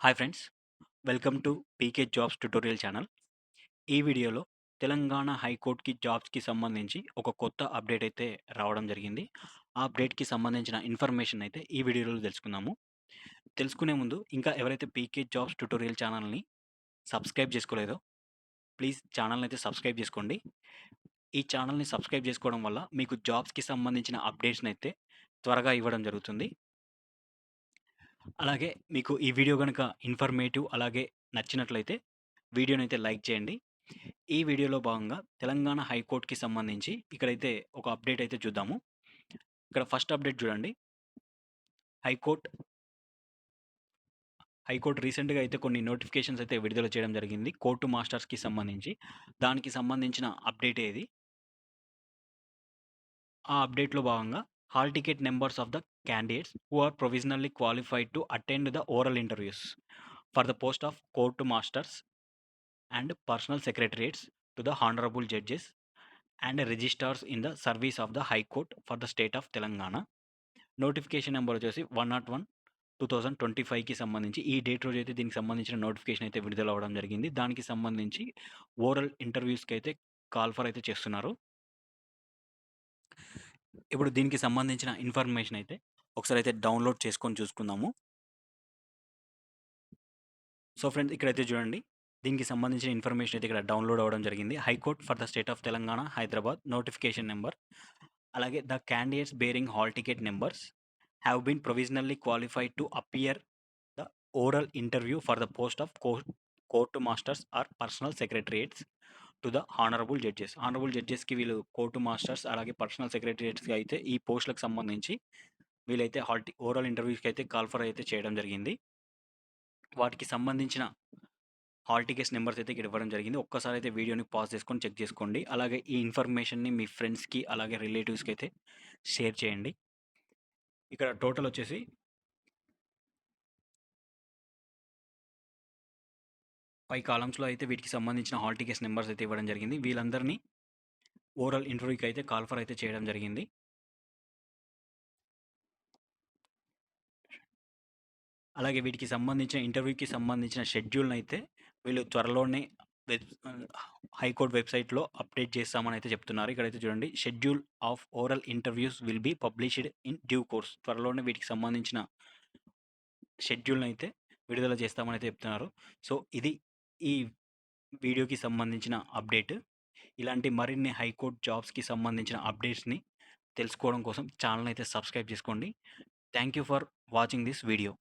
Hi friends, welcome to PK jobs tutorial channel. ఈ వీడియోలో తెలంగాణ హైకోర్టుకి జాబ్స్‌కి సంబంధించి ఒక కొత్త అప్డేట్ అయితే రావడం జరిగింది. ఆ అప్డేట్‌కి సంబంధించిన ఇన్ఫర్మేషన్ అయితే ఈ వీడియోలో తెలుసుకుందాము. తెలుసుకునే ముందు ఇంకా ఎవరైతే పీకే జాబ్స్ ట్యుటోరియల్ ఛానల్‌ని సబ్స్క్రైబ్ చేసుకోలేదో ప్లీజ్ ఛానల్‌ని అయితే సబ్స్క్రైబ్ చేసుకోండి. ఈ ఛానల్‌ని సబ్స్క్రైబ్ చేసుకోవడం వల్ల మీకు జాబ్స్‌కి సంబంధించిన అప్డేట్స్‌ని అయితే త్వరగా ఇవ్వడం జరుగుతుంది. అలాగే మీకు ఈ వీడియో గనుక ఇన్ఫర్మేటివ్ అలాగే నచ్చినట్లయితే వీడియోనైతే లైక్ చేయండి. ఈ వీడియోలో భాగంగా తెలంగాణ హైకోర్ట్‌కి సంబంధించి ఇక్కడైతే ఒక అప్డేట్ అయితే చూద్దాము. ఇక్కడ ఫస్ట్ అప్డేట్ చూడండి. హైకోర్ట్ హైకోర్ట్ రీసెంట్‌గా అయితే కొన్ని నోటిఫికేషన్స్ అయితే విడుదల చేయడం జరిగింది. కోర్టు మాస్టర్స్‌కి సంబంధించి. దానికి సంబంధించిన అప్డేటే ఇది. ఆ అప్డేట్‌లో భాగంగా hall ticket numbers of the candidates who are provisionally qualified to attend the oral interviews for the post of court masters and personal secretariats to the honourable judges and registrars in the service of the High Court for the state of Telangana. Notification number వచ్చేసి 101/2025కి సంబంధించి ఈ date రోజు అయితే దీనికి సంబంధించిన notification అయితే విడుదల అవ్వడం జరిగింది. దానికి సంబంధించి ఓరల్ ఇంటర్వ్యూస్‌కి అయితే కాల్ ఫర్ అయితే చేస్తున్నారు. ఇప్పుడు దీనికి సంబంధించిన ఇన్ఫర్మేషన్ అయితే ఒకసారి అయితే డౌన్లోడ్ చేసుకొని చూసుకుందాము. సో ఫ్రెండ్స్, ఇక్కడైతే చూడండి. దీనికి సంబంధించిన ఇన్ఫర్మేషన్ అయితే ఇక్కడ డౌన్లోడ్ అవ్వడం జరిగింది. High court for the state of Telangana, Hyderabad notification number. అలాగే the candidates bearing hall ticket numbers have been provisionally qualified to appear the oral interview for the post of court masters or personal secretariats to the honourable judges. Honourable జడ్జెస్‌కి వీళ్ళు court masters అలాగే personal సెక్రటరియట్స్‌కి అయితే ఈ పోస్టులకు సంబంధించి వీళ్ళైతే oral ఇంటర్వ్యూస్‌కి అయితే కాల్ ఫర్ అయితే చేయడం జరిగింది. వాటికి సంబంధించిన హాల్ టికెట్స్ నంబర్స్ అయితే ఇక్కడ ఇవ్వడం జరిగింది. ఒక్కసారి అయితే వీడియోని పాజ్ చేసుకొని చెక్ చేసుకోండి. అలాగే ఈ ఇన్ఫర్మేషన్‌ని మీ ఫ్రెండ్స్‌కి అలాగే రిలేటివ్స్‌కి అయితే షేర్ చేయండి. ఇక్కడ టోటల్ వచ్చేసి 5 కాలమ్స్‌లో అయితే వీటికి సంబంధించిన హాల్ టికెట్స్ నంబర్స్ అయితే ఇవ్వడం జరిగింది. వీళ్ళందరినీ ఓరల్ ఇంటర్వ్యూకి అయితే కాల్ ఫర్ అయితే చేయడం జరిగింది. అలాగే వీటికి సంబంధించిన ఇంటర్వ్యూకి సంబంధించిన షెడ్యూల్‌ని అయితే వీళ్ళు త్వరలోనే వెబ్ హైకోర్ట్ వెబ్‌సైట్‌లో అప్డేట్ చేస్తామని అయితే చెప్తున్నారు. ఇక్కడైతే చూడండి, schedule of oral interviews will be published in due course. త్వరలోనే వీటికి సంబంధించిన షెడ్యూల్‌ని అయితే విడుదల చేస్తామని అయితే చెప్తున్నారు. సో, ఇది ఈ వీడియోకి సంబంధించిన అప్డేట్. ఇలాంటి మరిన్ని హైకోర్ట్ జాబ్స్‌కి సంబంధించిన అప్డేట్స్‌ని తెలుసుకోవడం కోసం ఛానెల్‌ని అయితే సబ్స్క్రైబ్ చేసుకోండి. Thank you for watching this video.